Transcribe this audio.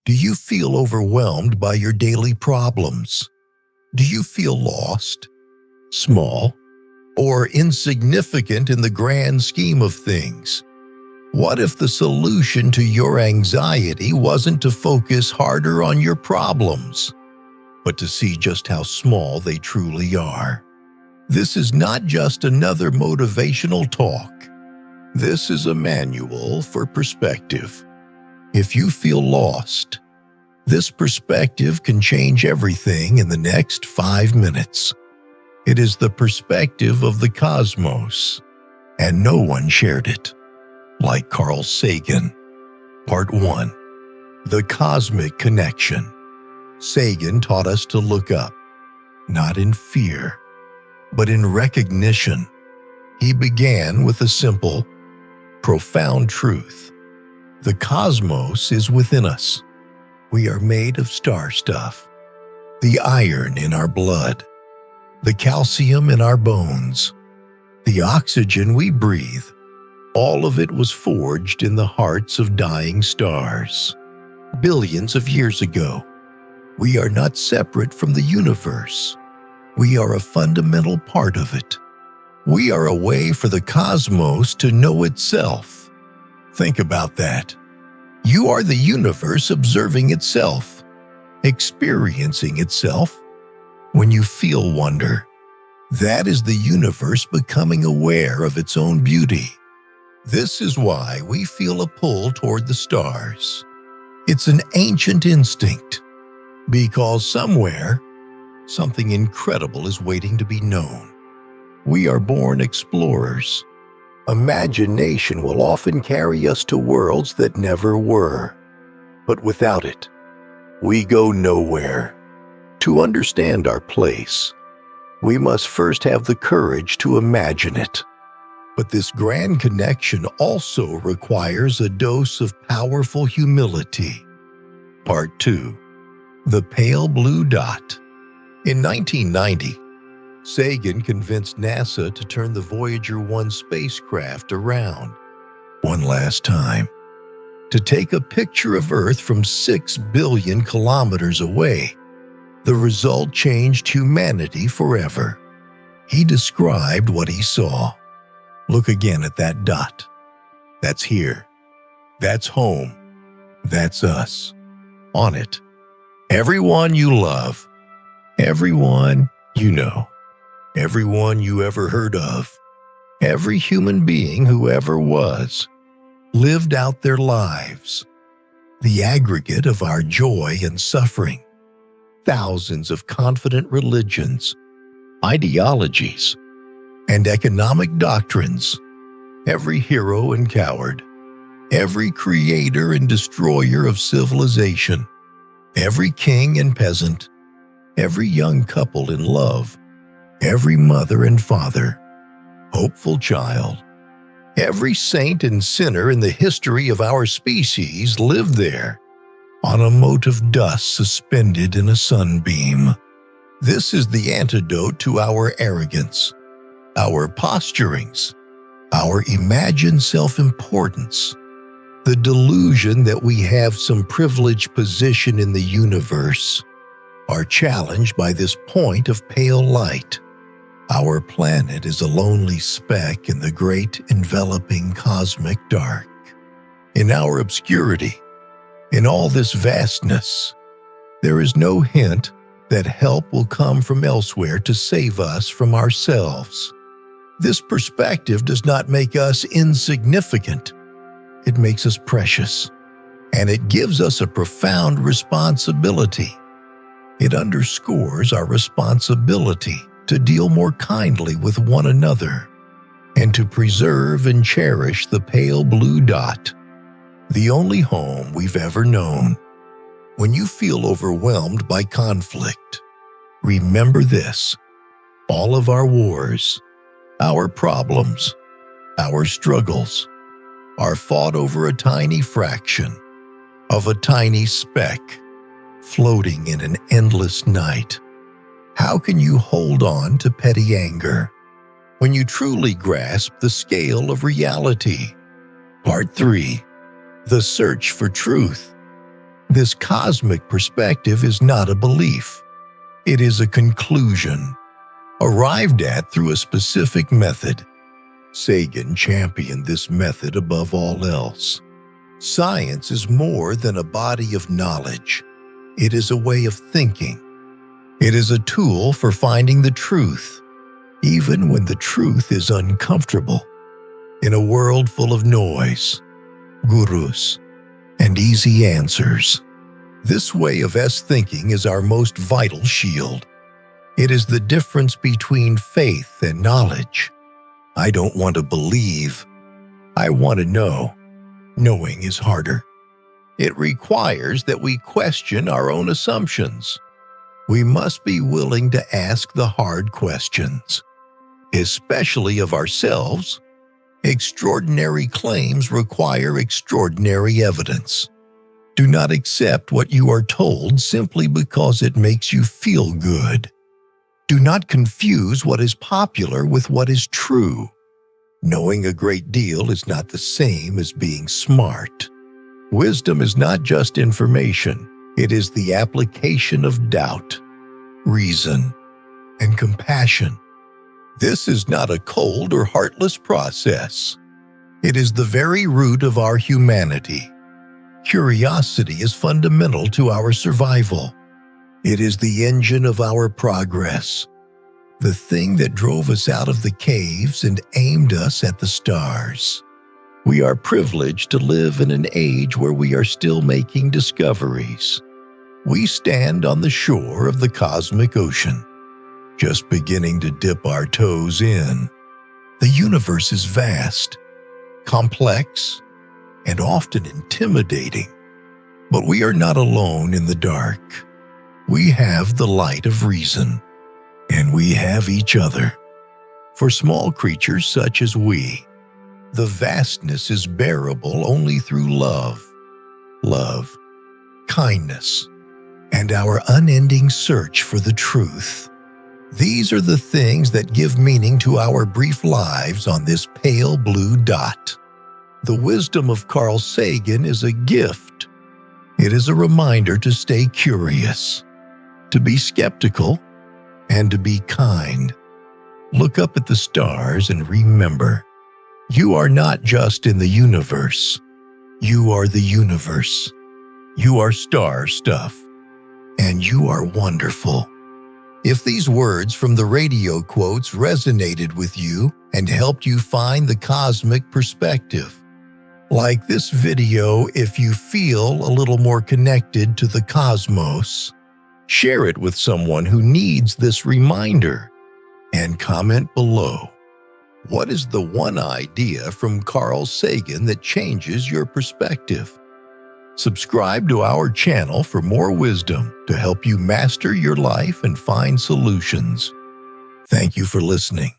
Do you feel overwhelmed by your daily problems? Do you feel lost, small, or insignificant in the grand scheme of things? What if the solution to your anxiety wasn't to focus harder on your problems, but to see just how small they truly are? This is not just another motivational talk. This is a manual for perspective. If you feel lost, this perspective can change everything in the next 5 minutes. It is the perspective of the cosmos, and no one shared it like Carl Sagan. Part 1. The Cosmic Connection. Sagan taught us to look up, not in fear, but in recognition. He began with a simple, profound truth. The cosmos is within us. We are made of star stuff. The iron in our blood, the calcium in our bones, the oxygen we breathe, all of it was forged in the hearts of dying stars. Billions of years ago, we are not separate from the universe. We are a fundamental part of it. We are a way for the cosmos to know itself. Think about that. You are the universe observing itself, experiencing itself. When you feel wonder, that is the universe becoming aware of its own beauty. This is why we feel a pull toward the stars. It's an ancient instinct, because somewhere, something incredible is waiting to be known. We are born explorers. Imagination will often carry us to worlds that never were. But without it, we go nowhere. To understand our place, we must first have the courage to imagine it. But this grand connection also requires a dose of powerful humility. Part 2. The Pale Blue Dot. In 1990, Sagan convinced NASA to turn the Voyager 1 spacecraft around one last time, to take a picture of Earth from 6 billion kilometers away. The result changed humanity forever. He described what he saw. Look again at that dot. That's here. That's home. That's us. On it, everyone you love, everyone you know, everyone you ever heard of, every human being who ever was, lived out their lives. The aggregate of our joy and suffering. Thousands of confident religions, ideologies, and economic doctrines. Every hero and coward, every creator and destroyer of civilization, every king and peasant, every young couple in love, every mother and father, hopeful child, every saint and sinner in the history of our species lived there, on a mote of dust suspended in a sunbeam. This is the antidote to our arrogance, our posturings, our imagined self-importance, the delusion that we have some privileged position in the universe, are challenged by this point of pale light. Our planet is a lonely speck in the great enveloping cosmic dark. In our obscurity, in all this vastness, there is no hint that help will come from elsewhere to save us from ourselves. This perspective does not make us insignificant. It makes us precious, and it gives us a profound responsibility. It underscores our responsibility to deal more kindly with one another and to preserve and cherish the pale blue dot, the only home we've ever known. When you feel overwhelmed by conflict, remember this: all of our wars, our problems, our struggles are fought over a tiny fraction of a tiny speck floating in an endless night. How can you hold on to petty anger when you truly grasp the scale of reality? Part 3. The Search for Truth. This cosmic perspective is not a belief. It is a conclusion, arrived at through a specific method. Sagan championed this method above all else. Science is more than a body of knowledge. It is a way of thinking. It is a tool for finding the truth, even when the truth is uncomfortable. In a world full of noise, gurus, and easy answers, this way of thinking is our most vital shield. It is the difference between faith and knowledge. I don't want to believe. I want to know. Knowing is harder. It requires that we question our own assumptions. We must be willing to ask the hard questions, especially of ourselves. Extraordinary claims require extraordinary evidence. Do not accept what you are told simply because it makes you feel good. Do not confuse what is popular with what is true. Knowing a great deal is not the same as being smart. Wisdom is not just information. It is the application of doubt, reason, and compassion. This is not a cold or heartless process. It is the very root of our humanity. Curiosity is fundamental to our survival. It is the engine of our progress, the thing that drove us out of the caves and aimed us at the stars. We are privileged to live in an age where we are still making discoveries. We stand on the shore of the cosmic ocean, just beginning to dip our toes in. The universe is vast, complex, and often intimidating. But we are not alone in the dark. We have the light of reason, and we have each other. For small creatures such as we, the vastness is bearable only through love, kindness, and our unending search for the truth. These are the things that give meaning to our brief lives on this pale blue dot. The wisdom of Carl Sagan is a gift. It is a reminder to stay curious, to be skeptical, and to be kind. Look up at the stars and remember, you are not just in the universe. You are the universe. You are star stuff, and you are wonderful. If these words from the radio quotes resonated with you and helped you find the cosmic perspective, like this video if you feel a little more connected to the cosmos, share it with someone who needs this reminder, and comment below. What is the one idea from Carl Sagan that changes your perspective? Subscribe to our channel for more wisdom to help you master your life and find solutions. Thank you for listening.